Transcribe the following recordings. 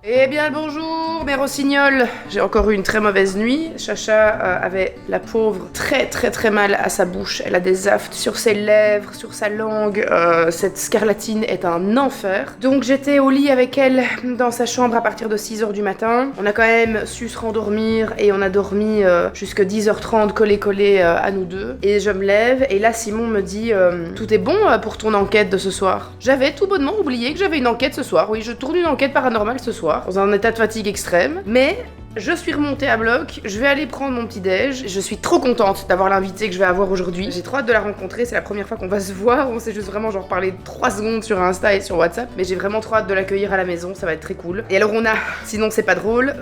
Eh bien le bonjour mes rossignols. J'ai encore eu une très mauvaise nuit. Chacha avait la pauvre très mal à sa bouche. Elle a des aftes sur ses lèvres, sur sa langue. Cette scarlatine est un enfer. Donc j'étais au lit avec elle dans sa chambre à partir de 6h du matin. On a quand même su se rendormir et on a dormi jusque 10h30 collé à nous deux. Et je me lève et là Simon me dit tout est bon pour ton enquête de ce soir. J'avais tout bonnement oublié que j'avais une enquête ce soir. Oui, je tourne une enquête paranormale ce soir. Dans un état de fatigue extrême, mais je suis remontée à bloc, je vais aller prendre mon petit déj, je suis trop contente d'avoir l'invitée que je vais avoir aujourd'hui, j'ai trop hâte de la rencontrer, c'est la première fois qu'on va se voir, on s'est juste vraiment genre parlé 3 secondes sur Insta et sur WhatsApp, mais j'ai vraiment trop hâte de l'accueillir à la maison, ça va être très cool. Et alors on a, sinon c'est pas drôle,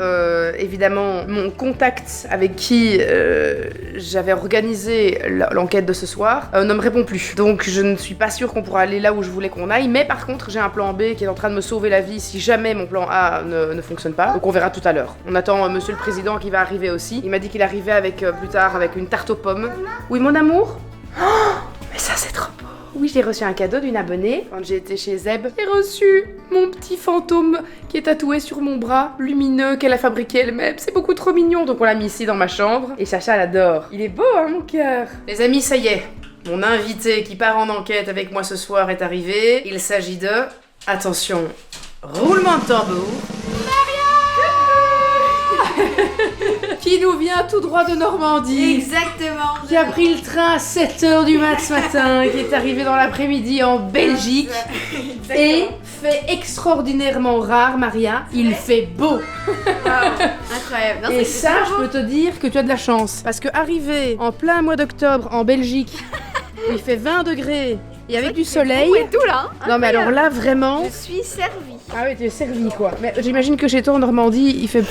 évidemment mon contact avec qui j'avais organisé l'enquête de ce soir ne me répond plus, donc je ne suis pas sûre qu'on pourra aller là où je voulais qu'on aille, mais par contre j'ai un plan B qui est en train de me sauver la vie si jamais mon plan A ne fonctionne pas, donc on verra tout à l'heure. On attend Monsieur le Président qui va arriver aussi. Il m'a dit qu'il arrivait avec plus tard avec une tarte aux pommes. Oui, mon amour. Oh, mais ça c'est trop beau. Oui, j'ai reçu un cadeau d'une abonnée quand j'ai été chez Zeb. J'ai reçu mon petit fantôme qui est tatoué sur mon bras, lumineux, qu'elle a fabriqué elle-même. C'est beaucoup trop mignon, donc on l'a mis ici dans ma chambre. Et Chacha l'adore. Il est beau, hein, mon cœur. Les amis, ça y est. Mon invité qui part en enquête avec moi ce soir est arrivé. Il s'agit de... Attention, roulement de tambour. Qui nous vient tout droit de Normandie. Exactement. Qui a pris le train à 7h du mat ce matin, qui est arrivé dans l'après-midi en Belgique. Et fait extraordinairement rare, Maria, il fait beau. Wow, incroyable. Non, et ça, je peux te dire que tu as de la chance. Parce que arriver en plein mois d'octobre en Belgique, où il fait 20 degrés, et avec du soleil... Et tout là. Non mais alors là, vraiment... Je suis servie. Ah oui, tu es servie quoi. Mais j'imagine que chez toi en Normandie, il fait...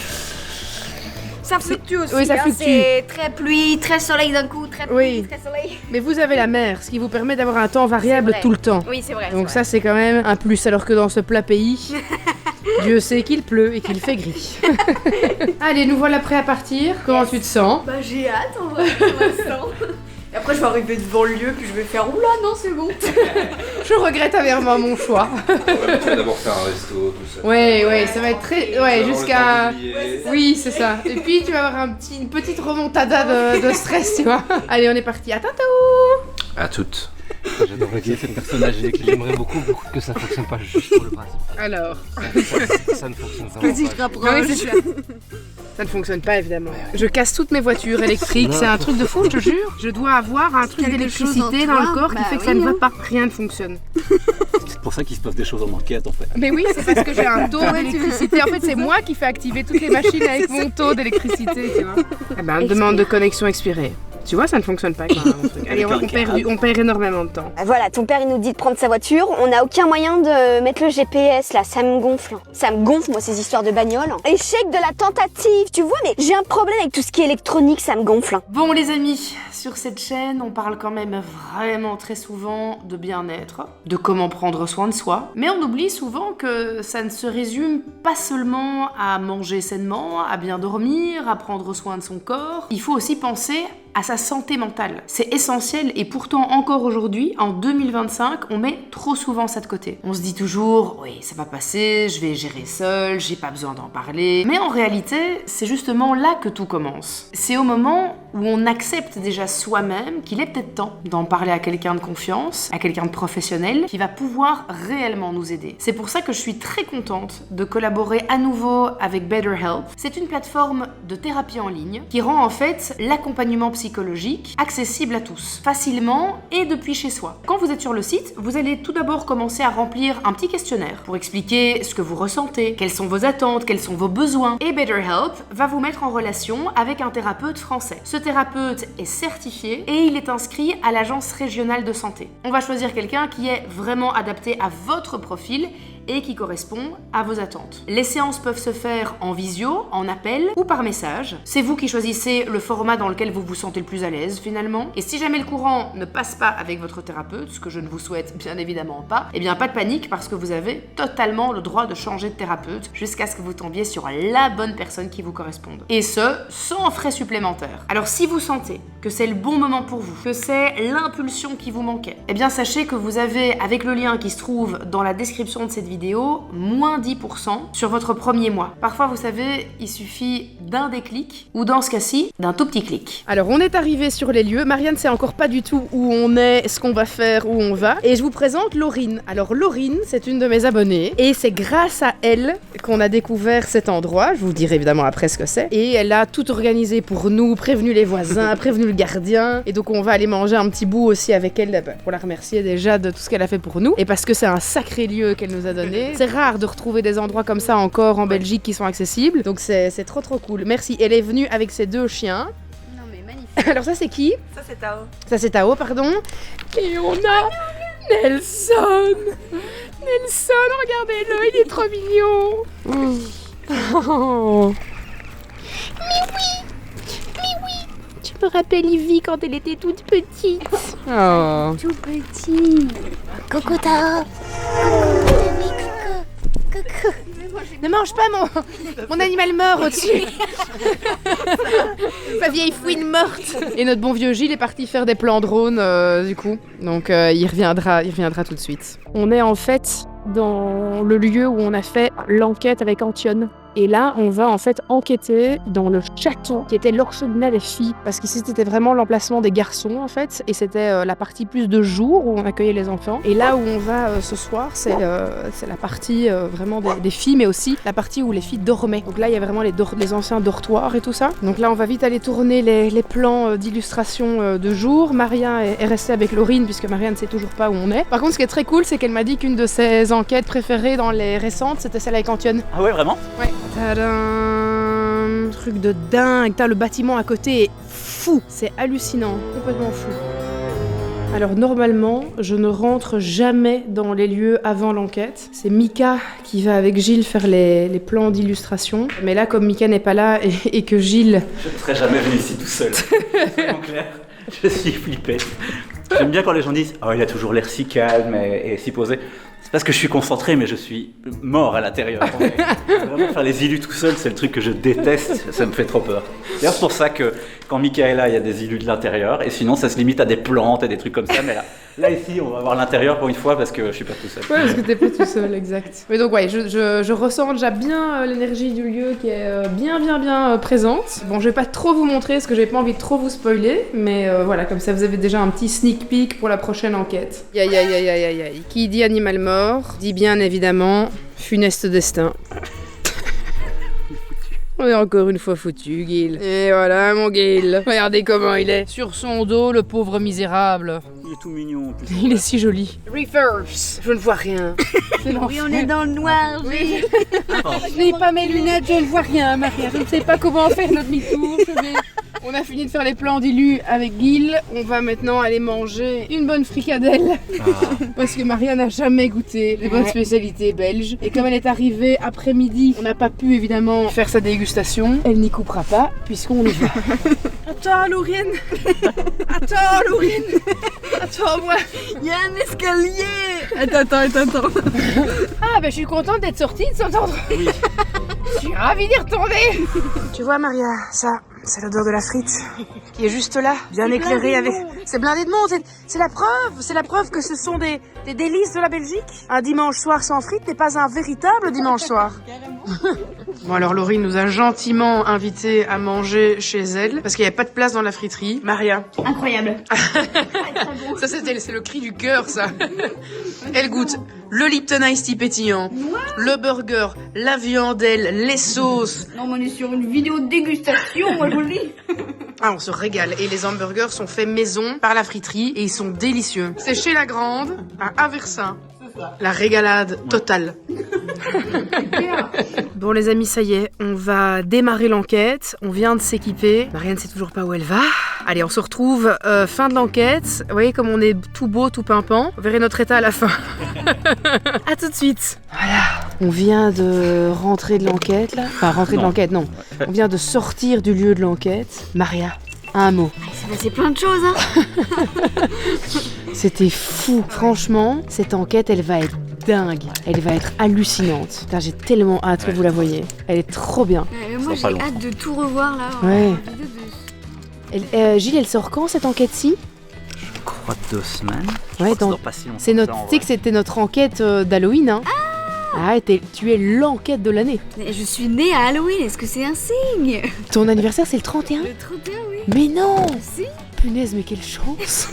Ça fluctue aussi, oui, ça fluctue. C'est très pluie, très soleil d'un coup, très pluie, oui. très soleil. Mais vous avez la mer, ce qui vous permet d'avoir un temps variable tout le temps. Oui, c'est vrai. Donc ça, c'est quand même un plus, alors que dans ce plat pays, Dieu sait qu'il pleut et qu'il fait gris. Allez, nous voilà prêts à partir. Comment tu te sens? Bah j'ai hâte en vrai, pour l'instant. Et après je vais arriver devant le lieu puis je vais faire oula non c'est bon. Je regrette amèrement mon choix. Ouais, tu vas d'abord faire un resto, tout ça. Ouais, ça va être très... Ouais, jusqu'à... Oui, c'est ça. Et puis tu vas avoir une petite remontada de stress, tu vois. Allez, on est parti. À tantôt. À toutes. J'adorerais dire cette personne âgée que j'aimerais beaucoup que ça fonctionne pas juste pour le principe. Alors. Ça ne fonctionne vraiment Vas-y, pas. je rapproche. Oui, c'est ça. Ça ne fonctionne pas évidemment. Je casse toutes mes voitures électriques, c'est un truc de fou, je te jure. Je dois avoir un truc Quelque chose d'électricité en dans toi, le corps qui bah fait que oui, ça ne va hein. pas. Rien ne fonctionne. C'est pour ça qu'il se passe des choses en enquête en fait. Mais oui, c'est parce que j'ai un taux d'électricité. En fait, c'est moi qui fais activer toutes les machines avec mon taux d'électricité, tu vois. Eh ben, demande de connexion expirée. Tu vois, ça ne fonctionne pas. Mon truc. Allez, on perd énormément de temps. Voilà, ton père il nous dit de prendre sa voiture, on n'a aucun moyen de mettre le GPS là, ça me gonfle. Ça me gonfle moi ces histoires de bagnole. Échec de la tentative, tu vois, mais j'ai un problème avec tout ce qui est électronique, ça me gonfle. Bon les amis, sur cette chaîne, on parle quand même vraiment très souvent de bien-être, de comment prendre soin de soi, mais on oublie souvent que ça ne se résume pas seulement à manger sainement, à bien dormir, à prendre soin de son corps. Il faut aussi penser à sa santé mentale. C'est essentiel et pourtant encore aujourd'hui, en 2025, on met trop souvent ça de côté. On se dit toujours, oui, ça va passer, je vais gérer seul, j'ai pas besoin d'en parler. Mais en réalité, c'est justement là que tout commence. C'est au moment où on accepte déjà soi-même qu'il est peut-être temps d'en parler à quelqu'un de confiance, à quelqu'un de professionnel, qui va pouvoir réellement nous aider. C'est pour ça que je suis très contente de collaborer à nouveau avec BetterHelp. C'est une plateforme de thérapie en ligne qui rend en fait l'accompagnement psychologique accessible à tous, facilement et depuis chez soi. Quand vous êtes sur le site, vous allez tout d'abord commencer à remplir un petit questionnaire pour expliquer ce que vous ressentez, quelles sont vos attentes, quels sont vos besoins. Et BetterHelp va vous mettre en relation avec un thérapeute français. Ce thérapeute est certifié et il est inscrit à l'agence régionale de santé. On va choisir quelqu'un qui est vraiment adapté à votre profil et qui correspond à vos attentes. Les séances peuvent se faire en visio, en appel ou par message. C'est vous qui choisissez le format dans lequel vous vous sentez le plus à l'aise finalement. Et si jamais le courant ne passe pas avec votre thérapeute, ce que je ne vous souhaite bien évidemment pas, eh bien pas de panique parce que vous avez totalement le droit de changer de thérapeute jusqu'à ce que vous tombiez sur la bonne personne qui vous corresponde. Et ce, sans frais supplémentaires. Alors si vous sentez que c'est le bon moment pour vous, que c'est l'impulsion qui vous manquait, eh bien sachez que vous avez, avec le lien qui se trouve dans la description de cette vidéo, moins 10% sur votre premier mois. Parfois, vous savez, il suffit d'un déclic, ou dans ce cas-ci, d'un tout petit clic. Alors, on est arrivé sur les lieux. Marianne sait encore pas du tout où on est, ce qu'on va faire, où on va. Et je vous présente Laurine. Alors, Laurine, c'est une de mes abonnées. Et c'est grâce à elle qu'on a découvert cet endroit. Je vous dirai évidemment après ce que c'est. Et elle a tout organisé pour nous, prévenu les voisins, prévenu le gardien. Et donc, on va aller manger un petit bout aussi avec elle pour la remercier déjà de tout ce qu'elle a fait pour nous. Et parce que c'est un sacré lieu qu'elle nous a donné. C'est rare de retrouver des endroits comme ça encore en Belgique qui sont accessibles. Donc, c'est trop cool. Merci. Elle est venue avec ses 2 chiens. Non mais magnifique. Alors ça c'est qui? Ça c'est Tao. Ça c'est Tao, pardon. Et on a Nelson. Nelson, regardez-le, il est trop mignon. Oh. Mais oui. Je me rappelle Ivy quand elle était toute petite. Oh. Tout petit. Coucou Tao. Coucou. Ne mange pas mon animal mort au-dessus. Ma vieille fouine morte. Et notre bon vieux Gilles est parti faire des plans drone du coup. Donc il reviendra tout de suite. On est en fait dans le lieu où on a fait l'enquête avec Antionne. Et là, on va en fait enquêter dans le château qui était l'orphelinat des filles. Parce qu'ici, c'était vraiment l'emplacement des garçons en fait. Et c'était la partie plus de jour où on accueillait les enfants. Et là où on va ce soir, c'est la partie vraiment des filles, mais aussi la partie où les filles dormaient. Donc là, il y a vraiment les anciens dortoirs et tout ça. Donc là, on va vite aller tourner les plans d'illustration de jour. Maria est restée avec Laurine puisque Maria ne sait toujours pas où on est. Par contre, ce qui est très cool, c'est qu'elle m'a dit qu'une de ses enquêtes préférées dans les récentes, c'était celle avec Antionne. Ah ouais, vraiment? Ouais. Tadam! Truc de dingue. Le bâtiment à côté est fou. C'est hallucinant. Complètement fou. Alors normalement, je ne rentre jamais dans les lieux avant l'enquête. C'est Mika qui va avec Gilles faire les plans d'illustration. Mais là, comme Mika n'est pas là et que Gilles... Je ne serais jamais venu ici tout seul. Soyons clairs, je suis flippé. J'aime bien quand les gens disent « Oh, il a toujours l'air si calme et si posé ». C'est parce que je suis concentré, mais je suis mort à l'intérieur. Vraiment faire les illus tout seul, c'est le truc que je déteste, ça me fait trop peur. D'ailleurs, c'est pour ça que quand Mika est là, il y a des illus de l'intérieur, et sinon ça se limite à des plantes et des trucs comme ça, mais là ici, on va voir l'intérieur pour une fois parce que je suis pas tout seul. Ouais, parce que t'es pas tout seul, exact. Mais donc ouais, je ressens déjà bien l'énergie du lieu qui est bien présente. Bon, je vais pas trop vous montrer parce que j'ai pas envie de trop vous spoiler, mais voilà, comme ça vous avez déjà un petit sneak peek pour la prochaine enquête. Aïe. Qui dit animal mort dit bien évidemment funeste destin. On est encore une fois foutu, Gil. Et voilà, mon Gil. Regardez comment il est. Sur son dos, le pauvre misérable. Il est tout mignon en plus. Il est si joli. Reverse. Je ne vois rien. Oui, on est dans le noir. Oui. Je n'ai pas mes lunettes, je ne vois rien, Maria. Je ne sais pas comment faire notre demi-tour. On a fini de faire les plans d'illu avec Gil. On va maintenant aller manger une bonne fricadelle. Parce que Maria n'a jamais goûté les bonnes spécialités belges. Et comme elle est arrivée après-midi, on n'a pas pu évidemment faire sa dégustation. Elle n'y coupera pas puisqu'on y va. Attends, Laurine. Attends-moi. Il y a un escalier. Attends. Ah, ben je suis contente d'être sortie de cet endroit. Oui. Je suis ravie d'y retourner. Tu vois, Maria, ça, c'est l'odeur de la frite qui est juste là, bien éclairée avec... C'est blindé de monde, c'est la preuve que ce sont des délices de la Belgique. Un dimanche soir sans frites n'est pas un véritable dimanche soir. Bon alors Laurine nous a gentiment invités à manger chez elle parce qu'il n'y avait pas de place dans la friterie. Maria. Incroyable. Ça c'est le cri du cœur ça. Elle goûte le Lipton Ice Tea pétillant, le burger, la viandelle, les sauces. Non, mais on est sur une vidéo de dégustation, moi je vous le dis. Ah, on se régale. Et les hamburgers sont faits maison par la friterie et ils sont délicieux. C'est chez La Grande, à Aversin. La régalade totale. Bon les amis, ça y est, on va démarrer l'enquête. On vient de s'équiper. Marianne ne sait toujours pas où elle va. Allez, on se retrouve fin de l'enquête. Vous voyez comme on est tout beau, tout pimpant. Vous verrez notre état à la fin. À tout de suite. Voilà. On vient de rentrer de l'enquête là. Enfin, rentrer de l'enquête, non. On vient de sortir du lieu de l'enquête. Maria, un mot. Il s'est passé plein de choses, hein. C'était fou. Franchement, cette enquête, elle va être dingue. Elle va être hallucinante. Putain, j'ai tellement hâte que vous la voyez. Elle est trop bien. Moi j'ai hâte de tout revoir là. Ouais. Vidéo de... Gilles, elle sort quand cette enquête-ci? Je crois 2 semaines. Ouais, Ça dure pas si longtemps. c'est notre, tu sais que c'était notre enquête d'Halloween, hein. Ah, tu es l'enquête de l'année. Je suis née à Halloween, est-ce que c'est un signe? Ton anniversaire, c'est le 31? Le 31, oui. Mais non! Si. Punaise, mais quelle chance!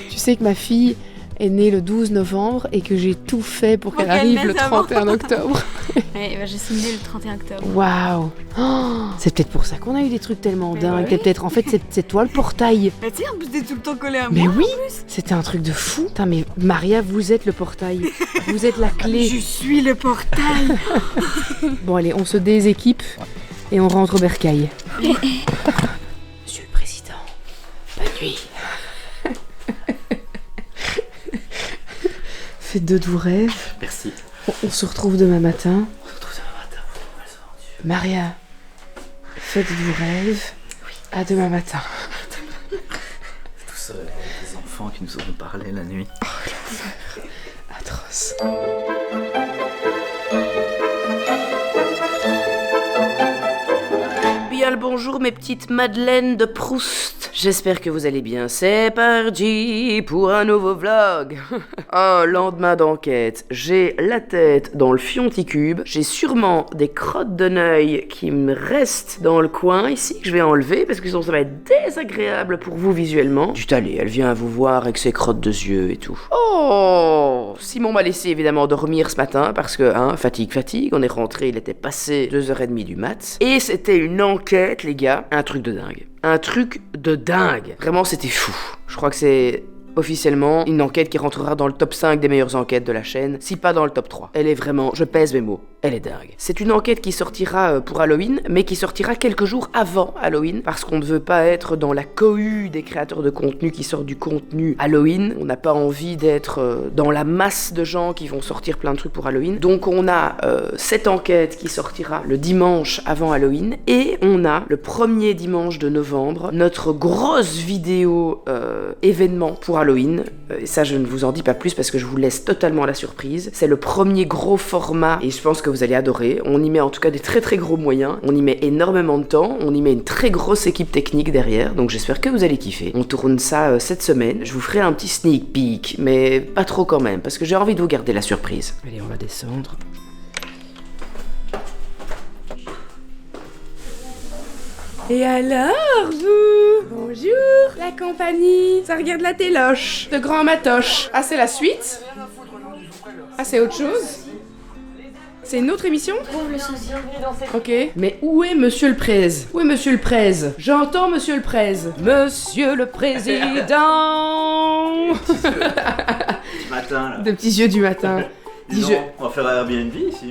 Tu sais que ma fille est née le 12 novembre et que j'ai tout fait pour qu'elle arrive le 31 octobre. Ouais, bah, je suis née le 31 octobre. Waouh! Oh, c'est peut-être pour ça qu'on a eu des trucs tellement dingues. oui. Peut-être, en fait, c'est toi le portail. Bah tiens, en plus t'es tout le temps collé à moi. Mais oui! C'était un truc de fou. Putain, mais Maria, vous êtes le portail. Vous êtes la clé. Je suis le portail. Bon, allez, on se déséquipe et on rentre au bercail. Monsieur le Président, bonne nuit. Faites de doux rêves. Merci. On se retrouve demain matin. On se retrouve demain matin pour une nouvelle aventure. Maria, faites de doux rêves. À demain matin. Tout seul avec les enfants qui nous auront parlé la nuit. Atroce. Bien le bonjour mes petites madeleines de Proust. J'espère que vous allez bien. C'est parti pour un nouveau vlog. Un lendemain d'enquête. J'ai la tête dans le fionticube. J'ai sûrement des crottes de nez qui me restent dans le coin ici que je vais enlever parce que sinon ça va être désagréable pour vous visuellement. Du allez, elle vient vous voir avec ses crottes de yeux et tout. Oh, Simon m'a laissé évidemment dormir ce matin parce que, fatigue, on est rentré, il était passé 2h30 du mat. Et c'était une enquête, les gars, un truc de dingue. Un truc de dingue. Vraiment, c'était fou. Je crois que c'est officiellement une enquête qui rentrera dans le top 5 des meilleures enquêtes de la chaîne, si pas dans le top 3. Elle est vraiment, je pèse mes mots, elle est dingue. C'est une enquête qui sortira pour Halloween, mais qui sortira quelques jours avant Halloween, parce qu'on ne veut pas être dans la cohue des créateurs de contenu qui sortent du contenu Halloween. On n'a pas envie d'être dans la masse de gens qui vont sortir plein de trucs pour Halloween. Donc on a cette enquête qui sortira le dimanche avant Halloween, et on a le premier dimanche de novembre, notre grosse vidéo événement pour Halloween. Et ça, je ne vous en dis pas plus parce que je vous laisse totalement à la surprise. C'est le premier gros format et je pense que vous allez adorer. On y met en tout cas des très très gros moyens. On y met énormément de temps. On y met une très grosse équipe technique derrière. Donc j'espère que vous allez kiffer. On tourne ça cette semaine. Je vous ferai un petit sneak peek, mais pas trop quand même parce que j'ai envie de vous garder la surprise. Allez, on va descendre. Et alors, vous? Bonjour, la compagnie. Ça regarde la téloche de Grand Matoche. Ah, c'est la suite? Ah, c'est autre chose? C'est une autre émission? Ok. Mais où est Monsieur le Prez? Où est Monsieur le Prez? J'entends Monsieur le Prez. Monsieur le Président. Petit matin là. De petits yeux du matin. Dis non, on va faire Airbnb ici.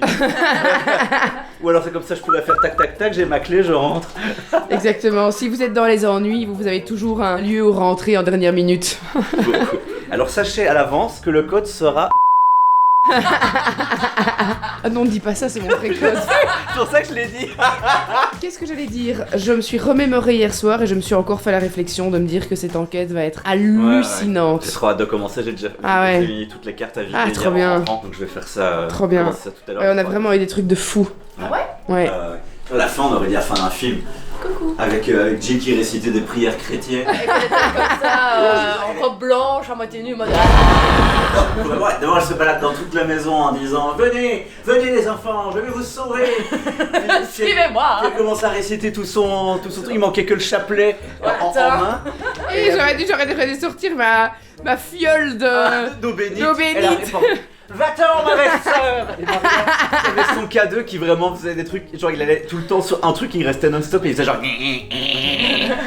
Ou alors c'est comme ça, je pourrais faire tac tac tac, j'ai ma clé, je rentre. Exactement. Si vous êtes dans les ennuis, vous avez toujours un lieu où rentrer en dernière minute. Alors sachez à l'avance que le code sera... Ah non, ne dis pas ça, c'est mon vrai code. C'est pour ça que je l'ai dit. Qu'est-ce que j'allais dire? Je me suis remémorée hier soir et je me suis encore fait la réflexion de me dire que cette enquête va être hallucinante. J'ai trop hâte de commencer, j'ai déjà mis toutes les cartes à vider hier trop bien. en rentrant, donc je vais faire ça. Trop bien. Ça tout à l'heure. Ouais, on a vraiment eu des trucs de fou. Ah ouais? Ouais. À la fin, on aurait dit la fin d'un film. Coucou. Avec Jill qui récitait des prières chrétiennes. Comme ça, en robe blanche, à moitié nue, mode. D'abord, elle se balade dans toute la maison en disant venez les enfants, je vais vous sauver. Suivez-moi. Elle commence à réciter tout son truc, il manquait que le chapelet en main. Et j'aurais dû sortir ma fiole d'eau bénite. Va-t'en ma belle sœur. Et Maria, il avait son K2 qui vraiment faisait des trucs, genre il allait tout le temps sur un truc, il restait non-stop et il faisait genre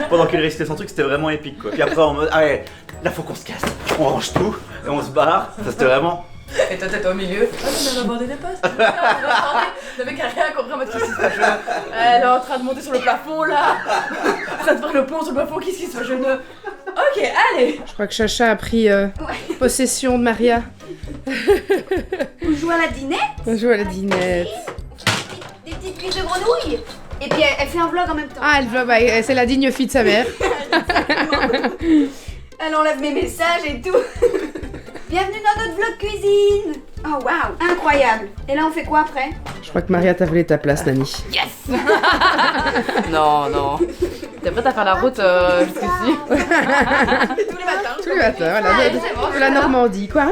pendant qu'il récitait son truc, c'était vraiment épique quoi. Puis après en mode ah ouais, là faut qu'on se casse, on range tout et on se barre, ça c'était vraiment... Et toi t'étais au milieu. Ah mais elle a abordé les postes. Le mec a rien compris en mode qu'est-ce qui se passe. Elle est en train de monter sur le plafond là. Ça te faire le pont sur le plafond, qu'est-ce qui se passe? Ok, allez. Je crois que Chacha a pris possession de Maria. On joue à la dinette. On joue à la dinette. Des petites cuisses de grenouilles. Et puis elle fait un vlog en même temps. Ah, elle vlog, c'est la digne fille de sa mère. Elle enlève mes messages et tout. Bienvenue dans notre vlog cuisine. Oh waouh, incroyable. Et là on fait quoi après? Je crois que Maria t'a volé ta place, Nani. Yes. Non. T'es prête à faire la route jusqu'ici? Tous les matins. Tous les matins, voilà, de la Normandie, quoi.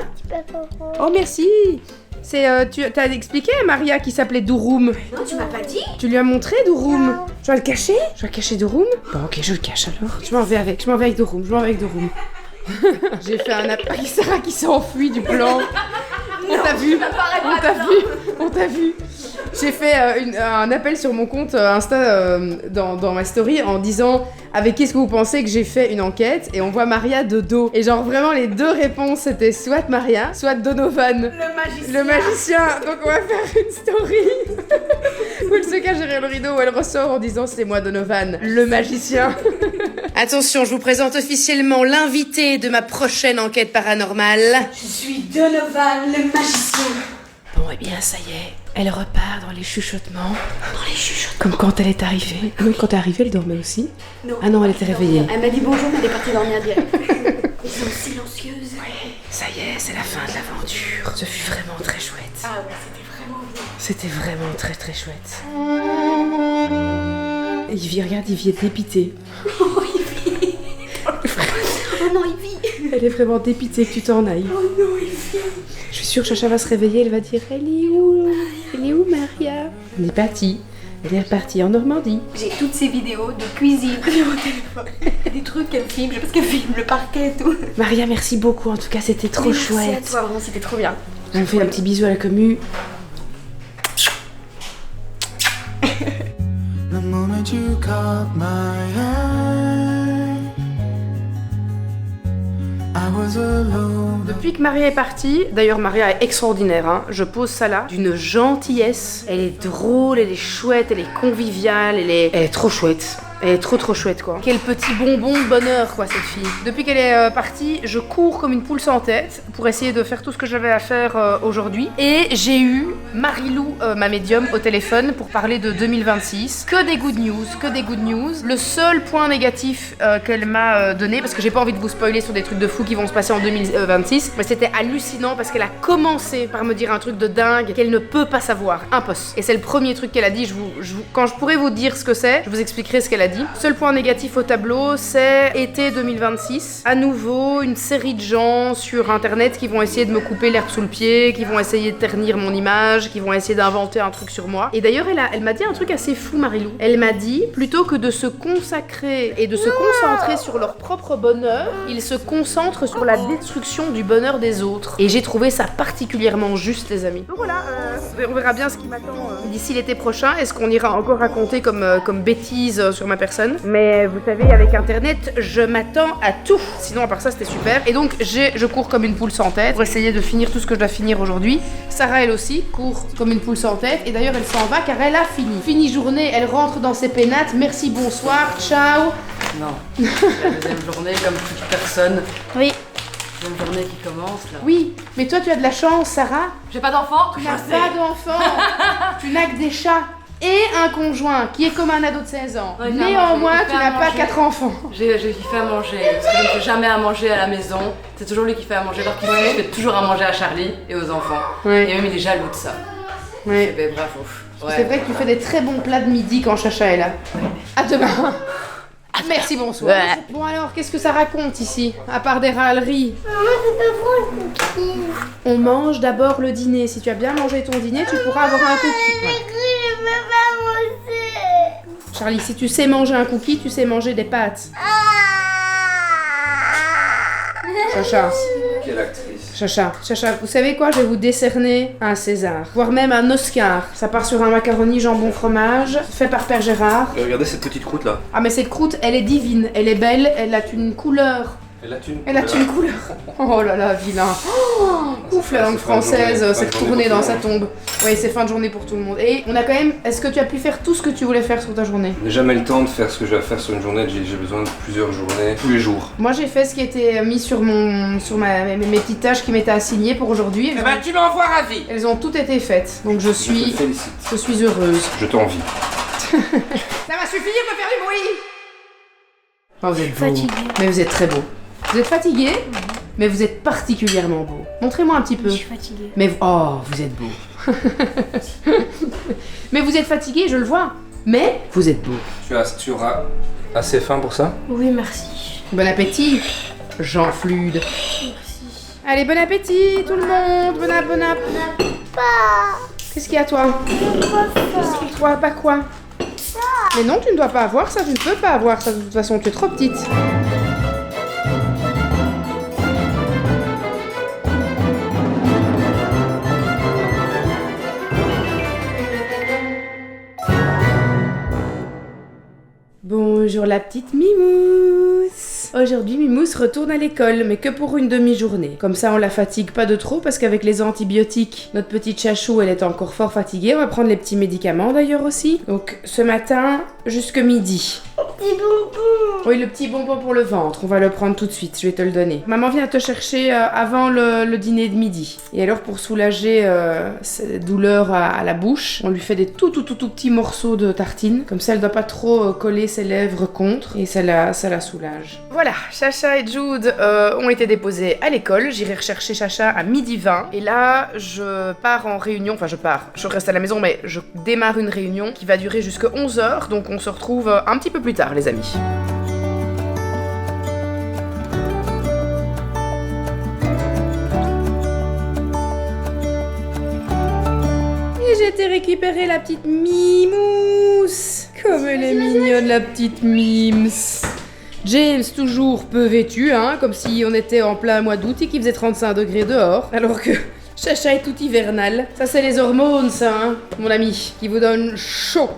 Oh merci. C'est, tu t'as expliqué à Maria qui s'appelait Douroum. Non, tu m'as pas dit. Tu lui as montré Douroum. Je dois le cacher? Je dois cacher Douroum? Bon, ok, je le cache alors. Je m'en vais avec Douroum, J'ai fait un appel. Sarah qui s'est enfuie du plan. On t'a vu. J'ai fait un appel sur mon compte Insta dans ma story en disant avec qui est-ce que vous pensez que j'ai fait une enquête, et on voit Maria de dos. Et genre vraiment les deux réponses c'était soit Maria, soit Donovan. Le magicien. Donc on va faire une story où elle se cache derrière le rideau, où elle ressort en disant c'est moi Donovan, le magicien. Attention, je vous présente officiellement l'invité de ma prochaine enquête paranormale. Je suis Donovan, le magicien. Bon, eh bien, ça y est, elle repart dans les chuchotements. Comme quand elle est arrivée. Ah oui, quand t'es arrivée, elle dormait aussi. Non. Ah non, elle était réveillée. Elle m'a dit bonjour, mais elle est partie dormir direct. Ils sont silencieuses. Oui, ça y est, c'est la fin de l'aventure. Ce fut vraiment très chouette. Ah ouais, c'était vraiment bien. C'était vraiment très très chouette. Ivy, regarde, Ivy est dépitée. Oh, Ivy. Oh non, Ivy. Elle est vraiment dépitée que tu t'en ailles. Oh non, Ivy. Je suis sûre que Chacha va se réveiller, elle va dire « Elle est où Maria ?» On est parti. Elle est repartie en Normandie. J'ai toutes ces vidéos de cuisine sur mon téléphone. Des trucs qu'elle filme, je sais pas ce qu'elle filme, le parquet et tout. Maria, merci beaucoup, en tout cas c'était trop chouette. Merci à toi, vraiment, c'était trop bien. On fait un petit bisou à la commu. The moment you caught my eye, I was alone. Depuis que Maria est partie, d'ailleurs Maria est extraordinaire, hein, je pose ça là, d'une gentillesse. Elle est drôle, elle est chouette, elle est conviviale, elle est trop chouette. Elle est trop chouette quoi. Quel petit bonbon de bonheur quoi cette fille. Depuis qu'elle est partie, je cours comme une poule sans tête pour essayer de faire tout ce que j'avais à faire aujourd'hui. Et j'ai eu Marilou, ma médium, au téléphone pour parler de 2026. Que des good news. Le seul point négatif qu'elle m'a donné, parce que j'ai pas envie de vous spoiler sur des trucs de fou qui vont se passer en 2026, mais c'était hallucinant parce qu'elle a commencé par me dire un truc de dingue qu'elle ne peut pas savoir. Un poste. Et c'est le premier truc qu'elle a dit. Quand je pourrai vous dire ce que c'est, je vous expliquerai ce qu'elle a dit. Seul point négatif au tableau, c'est été 2026. À nouveau, une série de gens sur internet qui vont essayer de me couper l'herbe sous le pied, qui vont essayer de ternir mon image, qui vont essayer d'inventer un truc sur moi. Et d'ailleurs, elle m'a dit un truc assez fou, Marilou. Elle m'a dit, plutôt que de se consacrer et de se concentrer sur leur propre bonheur, ils se concentrent sur la destruction du bonheur des autres. Et j'ai trouvé ça particulièrement juste, les amis. Donc voilà, on verra bien ce qui m'attend d'ici l'été prochain. Est-ce qu'on ira encore raconter comme bêtises sur ma personne? Mais vous savez, avec internet, je m'attends à tout. Sinon, à part ça, c'était super. Et donc, je cours comme une poule sans tête pour essayer de finir tout ce que je dois finir aujourd'hui. Sarah, elle aussi, court comme une poule sans tête. Et d'ailleurs, elle s'en va car elle a fini. Fini journée, elle rentre dans ses pénates. Merci, bonsoir, ciao. Non. La deuxième journée, comme toute personne. Oui. Deuxième journée qui commence là. Oui, mais toi, tu as de la chance, Sarah. J'ai pas d'enfant. Tu n'as pas d'enfant. Tu n'as que des chats. Et un conjoint qui est comme un ado de 16 ans. Ouais, Néanmoins, il tu fait à n'as pas manger. 4 enfants. J'ai kiffé à manger, parce que je ne fais jamais à manger à la maison. C'est toujours lui qui fait à manger, alors qu'il fait toujours à manger à Charlie et aux enfants. Ouais. Et même il est jaloux de ça. Ouais. Ben, bravo. Ouais. C'est vrai que tu fais des très bons plats de midi quand Chacha est là. À demain. Merci, bonsoir. Ouais. Bon alors, qu'est-ce que ça raconte ici? À part des râleries. On mange d'abord le dîner. Si tu as bien mangé ton dîner, tu pourras avoir un cookie. Voilà. Charlie, si tu sais manger un cookie, tu sais manger des pâtes. Chacha. Quelle actrice. Chacha, vous savez quoi? Je vais vous décerner un César, voire même un Oscar. Ça part sur un macaroni jambon fromage, fait par Père Gérard. Regardez cette petite croûte là. Ah mais cette croûte, elle est divine, elle est belle, elle a une couleur. Elle a une couleur. Oh là là, vilain. Oh, ouf, la langue française s'est retournée dans sa tombe. Oui, c'est fin de journée pour tout le monde. Et on a quand même... Est-ce que tu as pu faire tout ce que tu voulais faire sur ta journée? Je n'ai jamais le temps de faire ce que j'ai à faire sur une journée, j'ai besoin de plusieurs journées, tous les jours. Moi j'ai fait ce qui était mis sur mes petites tâches qui m'étaient assignées pour aujourd'hui. Eh ben tu m'envoies ravi. Elles ont toutes été faites, donc je Je te suis félicite. heureuse. Je t'envie. Ça va suffire de faire du bruit. Oh, vous êtes beau. Mais vous êtes très beau. Vous êtes fatigué, mais vous êtes particulièrement beau. Montrez-moi un petit peu. Je suis fatiguée. Mais vous êtes beau. Mais vous êtes fatigué, je le vois. Mais vous êtes beau. Tu auras assez faim pour ça? Oui, merci. Bon appétit, Jean Flude. Merci. Allez, bon appétit tout le monde. Bon appétit. Qu'est-ce qu'il y a toi? Qu'est-ce qu'il toi? Pas quoi? Mais non, tu ne dois pas avoir ça, tu ne peux pas avoir ça, de toute façon, tu es trop petite. Bonjour la petite Mimousse. Aujourd'hui Mimousse retourne à l'école, mais que pour une demi-journée. Comme ça on la fatigue pas de trop, parce qu'avec les antibiotiques, notre petite chachou elle est encore fort fatiguée. On va prendre les petits médicaments d'ailleurs aussi. Donc ce matin, jusque midi. Petit bonbon. Oui, le petit bonbon pour le ventre, on va le prendre tout de suite, je vais te le donner. Maman vient te chercher avant le dîner de midi. Et alors pour soulager ces douleurs à la bouche, on lui fait des tout petits morceaux de tartine. Comme ça elle doit pas trop coller ses lèvres contre et ça la soulage. Voilà, Chacha et Jude ont été déposés à l'école. J'irai rechercher Chacha à 12h20. Et là, je pars en réunion, je reste à la maison, mais je démarre une réunion qui va durer jusqu'à 11h. Donc on se retrouve un petit peu plus tard, les amis. Et j'ai été récupérer la petite Mimousse. Comme elle est mignonne, la petite Mims. James, toujours peu vêtu, hein, comme si on était en plein mois d'août et qu'il faisait 35 degrés dehors, alors que Chacha est tout hivernal. Ça, c'est les hormones, ça, hein, mon ami, qui vous donne chaud.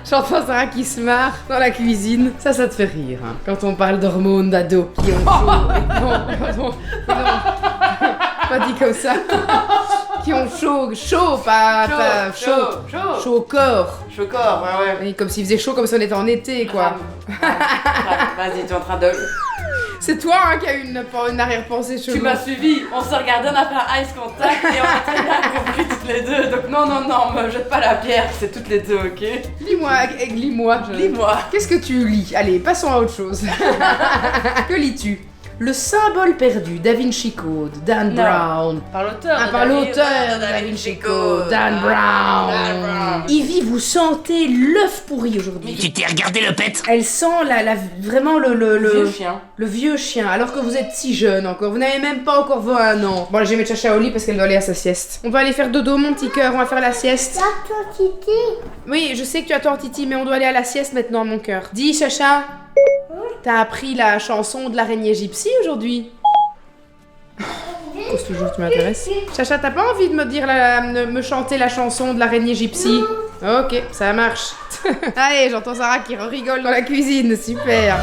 J'entends Sarah qui se marre dans la cuisine. Ça te fait rire, hein, quand on parle d'hormones d'ado qui ont chaud. Non, pas dit comme ça. Qui ont chaud, pas chaud au corps. Chaud corps, ouais. Oui, comme s'il faisait chaud, comme si on était en été, quoi. Vas-y, tu es en train de... C'est toi hein, qui a une arrière-pensée chelou. Tu m'as suivi, on s'est regardé, on a fait un ice contact et on a très bien compris toutes les deux. Donc non, me jette pas la pierre, c'est toutes les deux, ok? Lis-moi. Lis-moi. Qu'est-ce que tu lis? Allez, passons à autre chose. Que lis-tu? Le symbole perdu, Da Vinci Code, Dan Brown. Par l'auteur. Par l'auteur de Da Vinci Code, Dan Brown. Ivy, vous sentez l'œuf pourri aujourd'hui. Tu t'es regardé le pet? Elle sent vraiment le vieux chien. Le vieux chien, alors que vous êtes si jeune encore. Vous n'avez même pas encore 21 ans. Bon, je vais mettre Chacha au lit parce qu'elle doit aller à sa sieste. On va aller faire dodo, mon petit cœur. On va faire la sieste. Oui, je sais que tu attends Titi, mais on doit aller à la sieste maintenant, mon cœur. Dis, Chacha. T'as appris la chanson de l'araignée gypsy aujourd'hui? Cause toujours tu m'intéresses. Chacha, t'as pas envie de me chanter la chanson de l'araignée gypsy? Ok, ça marche. Allez, j'entends Sarah qui rigole dans la cuisine, super.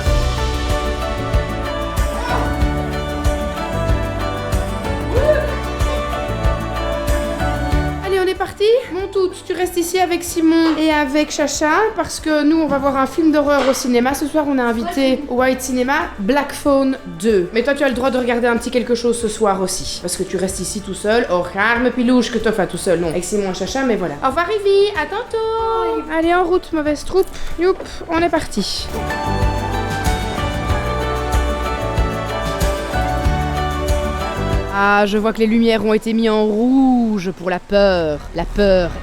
Parti? Mon tout, tu restes ici avec Simon et avec Chacha parce que nous on va voir un film d'horreur au cinéma. Ce soir on a invité au White Cinema Black Phone 2. Mais toi tu as le droit de regarder un petit quelque chose ce soir aussi parce que tu restes ici tout seul. Oh arme pilouche que enfin tout seul, non, avec Simon et Chacha, mais voilà. Au revoir Ivy, à tantôt. Allez en route, mauvaise troupe. Youp, on est parti. Ah, je vois que les lumières ont été mises en rouge pour la peur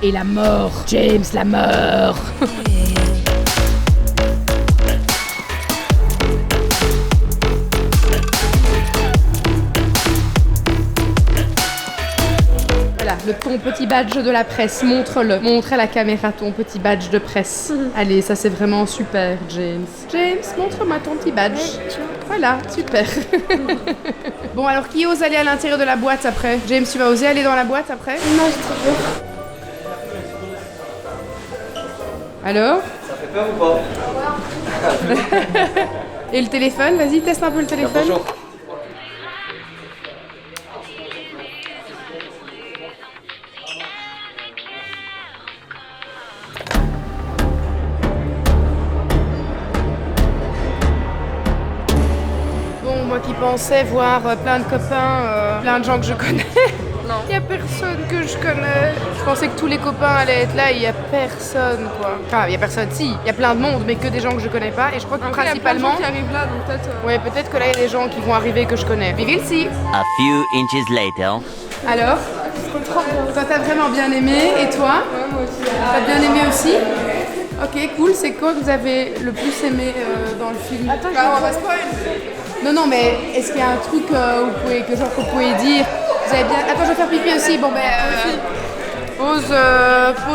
et la mort. James, la mort. Voilà, ton petit badge de la presse, montre-le. Montre à la caméra ton petit badge de presse. Allez, ça c'est vraiment super, James. James, montre-moi ton petit badge. Voilà, super. Bon, alors qui ose aller à l'intérieur de la boîte après? James, tu vas oser aller dans la boîte après? Non, j'ai trop peur. Alors? Ça fait peur ou pas? Et le téléphone? Vas-y, teste un peu le téléphone. Bonjour. Moi qui pensais voir plein de copains, plein de gens que je connais. Non. Il y a personne que je connais. Je pensais que tous les copains allaient être là, il y a personne quoi. Enfin, il y a personne, si, il y a plein de monde, mais que des gens que je connais pas. Et je crois que principalement. Il y a plein de gens qui arrivent là, donc peut-être. Ouais, peut-être que là il y a des gens qui vont arriver que je connais. Vivi si. A few inches later. Alors? Toi t'as vraiment bien aimé, et toi? Ouais, moi aussi. T'as bien aimé aussi? Ok, cool. C'est quoi que vous avez le plus aimé dans le film? Attends, on va spoil. Non, mais est-ce qu'il y a un truc que vous pouvez dire? Vous avez bien... Attends, je vais faire pipi aussi. Bon, pause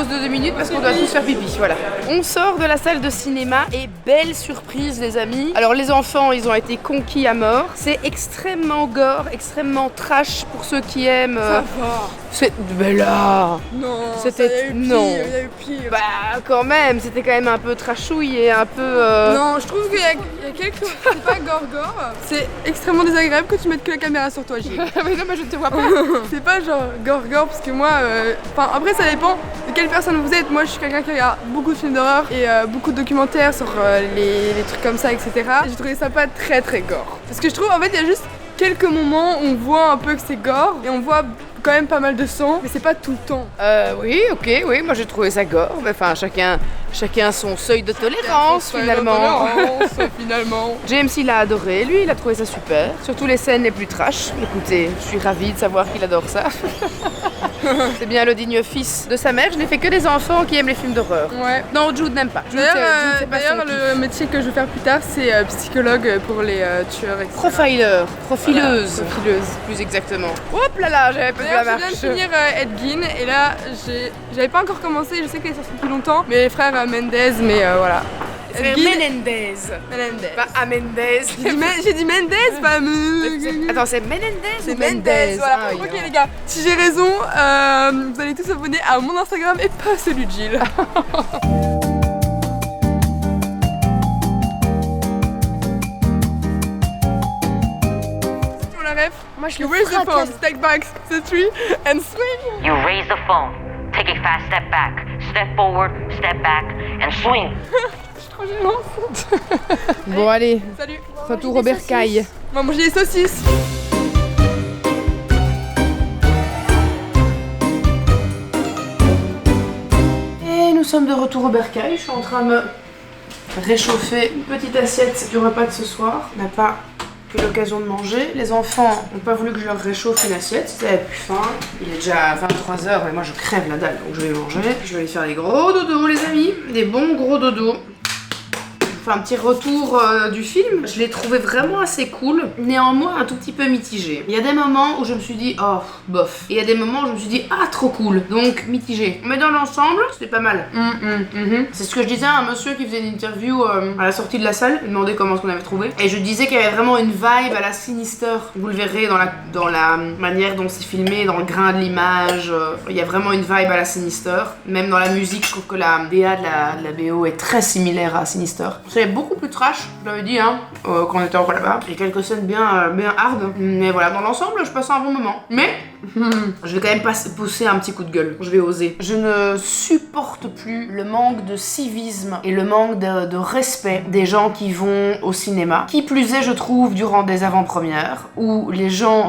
de 2 minutes parce qu'on doit tous faire pipi, voilà. On sort de la salle de cinéma et belle surprise les amis. Alors les enfants, ils ont été conquis à mort. C'est extrêmement gore, extrêmement trash pour ceux qui aiment... Ça va. Mais là... Non, c'était... il y a eu pire. Bah quand même, c'était quand même un peu trashouille et un peu... Non, je trouve qu'il y a quelques... C'est pas gore. C'est extrêmement désagréable que tu mettes que la caméra sur toi, Gilles. Mais non, mais je ne te vois pas. C'est pas genre gore parce que moi... après ça dépend de quelle personne vous êtes. Moi je suis quelqu'un qui regarde beaucoup de films d'horreur et beaucoup de documentaires sur les trucs comme ça, etc. Et j'ai trouvé ça pas très gore. Parce que je trouve en fait il y a juste quelques moments où on voit un peu que c'est gore et on voit quand même pas mal de sang, mais c'est pas tout le temps. Oui, moi j'ai trouvé ça gore. Enfin, chacun son seuil de tolérance finalement. James il a adoré, lui il a trouvé ça super. Surtout les scènes les plus trash. Écoutez, je suis ravie de savoir qu'il adore ça. C'est bien le digne fils de sa mère. Je n'ai fait que des enfants qui aiment les films d'horreur. Ouais. Non, Jude n'aime pas. D'ailleurs, le métier que je vais faire plus tard, c'est psychologue pour les tueurs, etc. Profileuse, plus exactement. Hop là, j'avais pas vu la marche. Je viens de finir Ed Gein et là, j'avais pas encore commencé. Je sais qu'elle est sortie depuis longtemps, mais les frères Mendez, mais voilà. Menendez. Pas Amendez. J'ai dit Mendez, pas Attends, c'est Menendez C'est Mendez, voilà. Ah, ok les gars, si j'ai raison, vous allez tous abonner à mon Instagram et pas celui de Gilles. Tu la ref? Moi je You le raise the phone, fracasse. step back, the tree and swing. You raise the phone, take a fast step back, step forward, step back, and swing. Trop gênant. Bon allez, Salut. retour au bercail. On va manger des saucisses. Et nous sommes de retour au bercail. Je suis en train de me réchauffer une petite assiette du repas de ce soir. On n'a pas eu l'occasion de manger. Les enfants n'ont pas voulu que je leur réchauffe une assiette. Ils avaient plus faim. Il est déjà 23h mais moi je crève la dalle donc je vais manger. Je vais aller faire des gros dodos les amis. Des bons gros dodos. Un petit retour du film, je l'ai trouvé vraiment assez cool, néanmoins un tout petit peu mitigé. Il y a des moments où je me suis dit oh bof, et il y a des moments où je me suis dit ah trop cool, donc mitigé. Mais dans l'ensemble, c'était pas mal. C'est ce que je disais à un monsieur qui faisait une interview à la sortie de la salle, il me demandait comment est-ce qu'on avait trouvé, et je disais qu'il y avait vraiment une vibe à la Sinister. Vous le verrez dans la manière dont c'est filmé, dans le grain de l'image, il y a vraiment une vibe à la Sinister. Même dans la musique, je trouve que la DA de la BO est très similaire à Sinister. C'est beaucoup plus trash, je l'avais dit quand on était encore là-bas. Il y a quelques scènes bien hard, mais voilà, dans l'ensemble, je passe un bon moment. Mais je vais quand même pousser un petit coup de gueule, je vais oser. Je ne supporte plus le manque de civisme et le manque de respect des gens qui vont au cinéma. Qui plus est, je trouve, durant des avant-premières, où les gens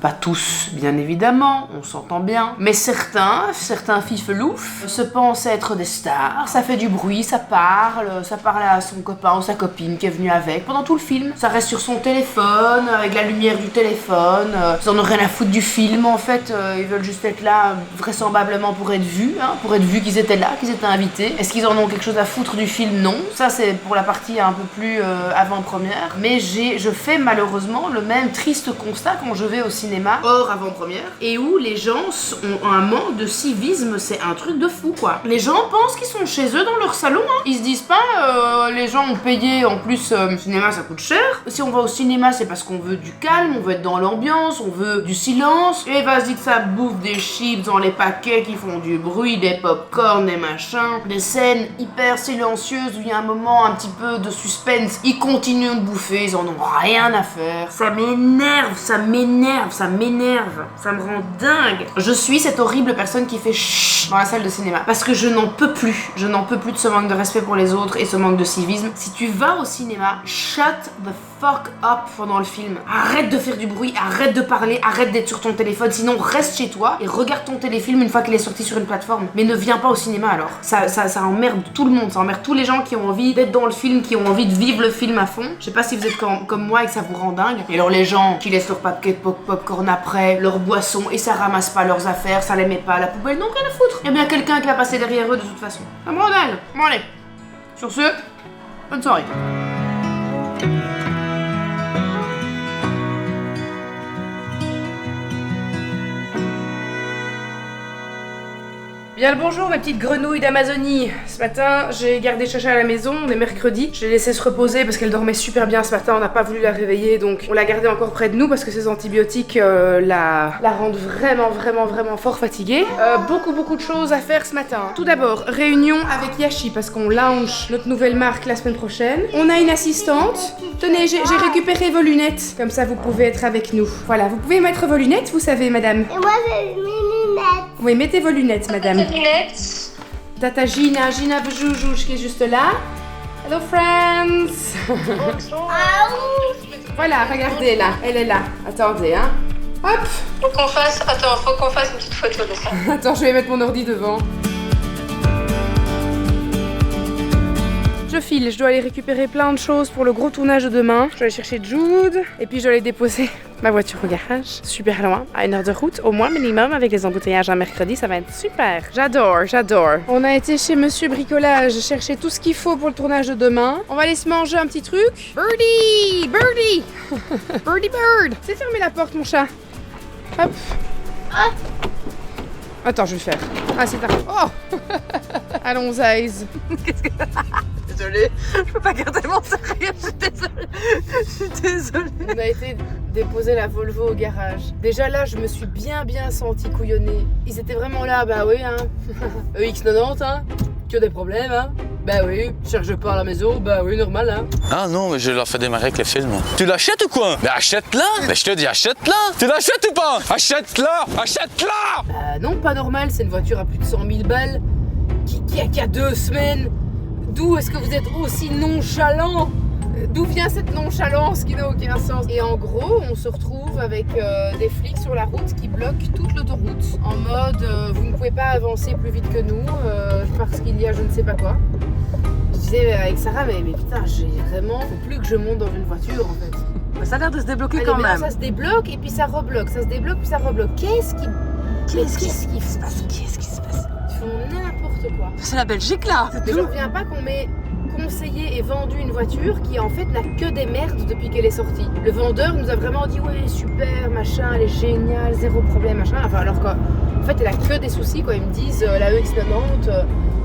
pas tous, bien évidemment, on s'entend bien, mais certains fifeloufs se pensent être des stars, ça fait du bruit, ça parle à son copain ou sa copine qui est venue avec. Pendant tout le film, ça reste sur son téléphone, avec la lumière du téléphone, ils en ont rien à foutre du film en fait, ils veulent juste être là vraisemblablement pour être vus, qu'ils étaient là, qu'ils étaient invités. Est-ce qu'ils en ont quelque chose à foutre du film? Non. Ça c'est pour la partie un peu plus avant-première, mais je fais malheureusement le même triste constat quand je vais au cinéma hors avant-première, et où les gens ont un manque de civisme, c'est un truc de fou quoi. Les gens pensent qu'ils sont chez eux dans leur salon, ils se disent pas les gens ont payé, en plus le cinéma ça coûte cher. Si on va au cinéma c'est parce qu'on veut du calme, on veut être dans l'ambiance, on veut du silence, et vas-y que ça bouffe des chips dans les paquets qui font du bruit, des pop-corn, des machins, des scènes hyper silencieuses où il y a un moment un petit peu de suspense, ils continuent de bouffer, ils en ont rien à faire. Ça m'énerve, ça me rend dingue. Je suis cette horrible personne qui fait chut dans la salle de cinéma parce que je n'en peux plus de ce manque de respect pour les autres et ce manque de civisme. Si tu vas au cinéma, shut the fuck up pendant le film. Arrête de faire du bruit, arrête de parler, arrête d'être sur ton téléphone, sinon reste chez toi et regarde ton téléfilm une fois qu'il est sorti sur une plateforme. Mais ne viens pas au cinéma alors. Ça emmerde tout le monde, ça emmerde tous les gens qui ont envie d'être dans le film, qui ont envie de vivre le film à fond. Je sais pas si vous êtes comme moi et que ça vous rend dingue. Et alors les gens qui laissent leur paquet de popcorn après, leur boisson et ça ramasse pas leurs affaires, ça les met pas à la poubelle, non rien à foutre. Il y a bien quelqu'un qui va passer derrière eux de toute façon. Ça me rend dingue. Bon allez. Sur ce, bonne soirée. Bien le bonjour mes petites grenouilles d'Amazonie. Ce matin j'ai gardé Chacha à la maison, on est mercredi. Je l'ai laissée se reposer parce qu'elle dormait super bien ce matin, on n'a pas voulu la réveiller donc on l'a gardée encore près de nous parce que ces antibiotiques la rendent vraiment fort fatiguée. Beaucoup de choses à faire ce matin. Tout d'abord, réunion avec Yashi parce qu'on launch notre nouvelle marque la semaine prochaine. On a une assistante. Tenez, j'ai récupéré vos lunettes. Comme ça vous pouvez être avec nous. Voilà, vous pouvez mettre vos lunettes, vous savez madame. Et moi j'ai mes lunettes. Oui, mettez vos lunettes madame. Lunettes. Tata Gina Joujou qui est juste là. Hello friends. Voilà, regardez là, elle est là. Attendez, hein. Hop. Faut qu'on fasse une petite photo de ça. Attends, je vais mettre mon ordi devant. Je file, je dois aller récupérer plein de choses pour le gros tournage de demain. Je dois aller chercher Jude et puis je dois aller déposer ma voiture au garage. Super loin, à 1 heure de route, au moins minimum avec les embouteillages un mercredi, ça va être super. J'adore. On a été chez Monsieur Bricolage chercher tout ce qu'il faut pour le tournage de demain. On va aller se manger un petit truc. Birdie Bird. C'est fermer la porte mon chat. Hop. Attends, je vais faire. Ah, c'est tard. Oh. Allons, Zaïs. Qu'est-ce que... Désolée, je peux pas garder mon sérieux, je suis désolée. On a été déposer la Volvo au garage. Déjà là, je me suis bien sentie couillonnée. Ils étaient vraiment là, bah oui, hein. EX90, hein. Que des problèmes, hein. Bah oui, cherche pas à la maison, bah oui, normal, hein. Ah non, mais je la fais démarrer avec les films. Tu l'achètes ou quoi? Mais achète-la! Mais je te dis, achète-la! Tu l'achètes ou pas? Achète-la! Achète-la! Bah non, pas normal, c'est une voiture à plus de 100 000 balles, qui a 2 semaines. D'où est-ce que vous êtes aussi nonchalant? D'où vient cette nonchalance qui n'a aucun sens? Et en gros, on se retrouve avec des flics sur la route qui bloquent toute l'autoroute. En mode, vous ne pouvez pas avancer plus vite que nous parce qu'il y a je ne sais pas quoi. Je disais avec Sarah, mais putain, j'ai vraiment... Faut plus que je monte dans une voiture en fait. Mais ça a l'air de se débloquer. Allez, quand même. Ça se débloque et puis ça rebloque. Ça se débloque puis ça rebloque. Qu'est-ce qui se passe? Ils font n'importe quoi. C'est la Belgique là. Mais je reviens pas qu'on m'ait conseillé et vendu une voiture qui en fait n'a que des merdes depuis qu'elle est sortie. Le vendeur nous a vraiment dit ouais super machin, elle est géniale, zéro problème machin. Enfin alors qu'en fait elle a que des soucis quoi. Ils me disent la EX90,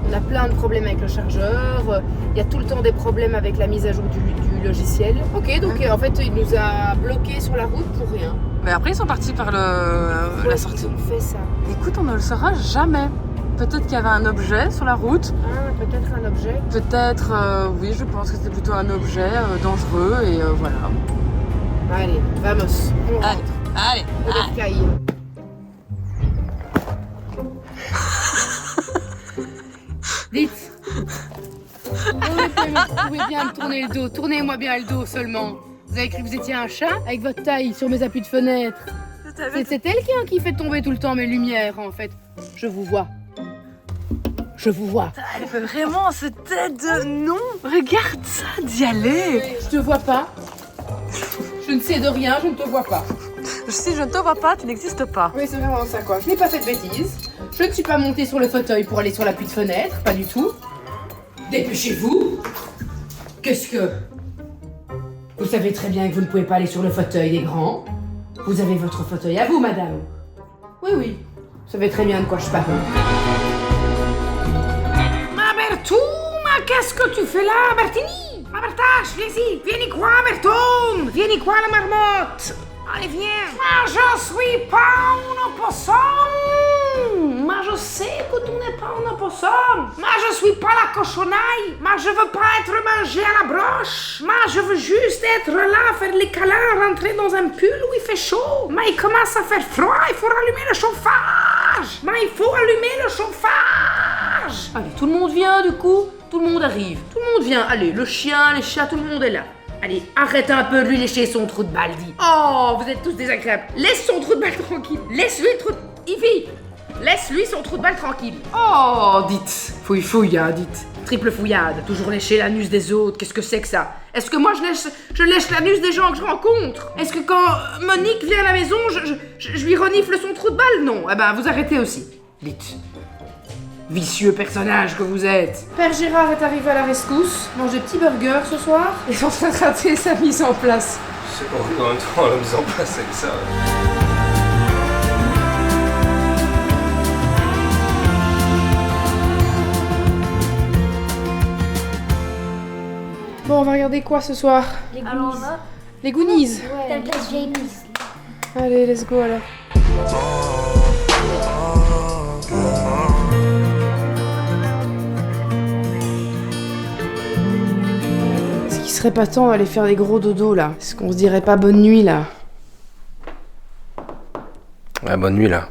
on a plein de problèmes avec le chargeur, il y a tout le temps des problèmes avec la mise à jour du logiciel. Ok donc en fait il nous a bloqués sur la route pour rien. Mais après ils sont partis par la sortie. Ils ont fait ça. Écoute, on ne le saura jamais. Peut-être qu'il y avait un objet sur la route. Ah, peut-être un objet. Peut-être, oui, je pense que c'était plutôt un objet dangereux et voilà. Allez, vamos. On rentre. Allez. Dites. Vous pouvez bien me tourner le dos. Tournez-moi bien le dos seulement. Vous avez cru que vous étiez un chat avec votre taille sur mes appuis de fenêtre. C'est elle qui fait tomber tout le temps mes lumières en fait. Je vous vois. Elle fait vraiment cette tête de non. Regarde ça, d'y aller. Je te vois pas. Je ne sais de rien, je ne te vois pas. Si je ne te vois pas, tu n'existes pas. Oui, c'est vraiment ça quoi. Je n'ai pas fait de bêtises. Je ne suis pas montée sur le fauteuil pour aller sur l'appui de fenêtre, pas du tout. Dépêchez-vous. Qu'est-ce que... Vous savez très bien que vous ne pouvez pas aller sur le fauteuil des grands. Vous avez votre fauteuil à vous, madame. Oui. Vous savez très bien de quoi je parle. Ma Bertou, qu'est-ce que tu fais là, Bertini? Ma Bertache, viens-y. Viens-y quoi, Berton? Viens-y quoi, la marmotte? Allez, viens. Moi, je suis pas un opossum. Moi, je sais que tu n'es pas un opossum. Moi, je suis pas la cochonaille. Moi, je veux pas être mangé à la broche. Moi, je veux juste être là, faire les câlins, rentrer dans un pull où il fait chaud. Mais il commence à faire froid, il faut rallumer le chauffage. Mais il faut allumer le chauffage. Allez, tout le monde vient du coup. Tout le monde arrive. Tout le monde vient. Allez, le chien, les chats, tout le monde est là. Allez, arrête un peu de lui lécher son trou de balle, dis. Oh, vous êtes tous désagréables. Laisse son trou de balle tranquille. Laisse-lui le trou de... Ivy, laisse-lui son trou de balle tranquille. Oh, dites. Fouille, hein, dites. Triple fouillade. Toujours lécher l'anus des autres. Qu'est-ce que c'est que ça? Est-ce que moi je lèche l'anus des gens que je rencontre? Est-ce que quand Monique vient à la maison, je lui renifle son trou de balle? Non. Eh ben, vous arrêtez aussi. Dites. Vicieux personnage que vous êtes. Père Gérard est arrivé à la rescousse, mange des petits burgers ce soir, et est en train de rater sa mise en place. Je sais pas combien de temps la mise en place avec ça. on va regarder quoi ce soir? Alors là, Les Goonies. t'as de la James. Allez, let's go alors. Est-ce qu'il serait pas temps d'aller faire des gros dodos là? Est-ce qu'on se dirait pas bonne nuit là? Ouais, bonne nuit là.